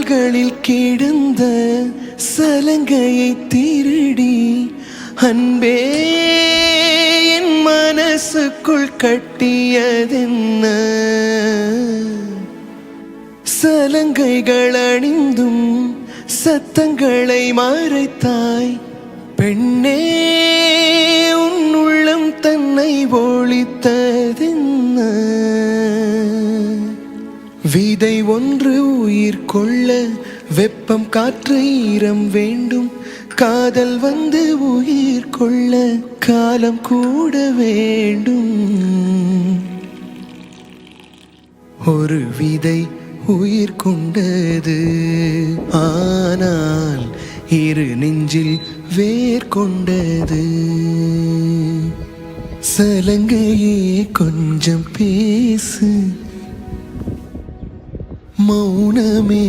கால்களில் கிடந்த சலங்கையை திருடி அன்பே என் மனசுக்குள் கட்டியதென்ன? சலங்கைகள் அணிந்தும் சத்தங்களை மறைத்தாய் பெண்ணே, உன் உள்ளம் தன்னை ஒளித்ததென்ன? விதை ஒன்று உயிர் கொள்ள வெப்பம் காற்று ஈரம் வேண்டும், காதல் வந்து உயிர் கொள்ள காலம் கூட வேண்டும். ஒரு விதை உயிர் கொண்டது, ஆனால் இரு நெஞ்சில் வேர் கொண்டது. சலங்கையே கொஞ்சம் பேசு, மௌனமே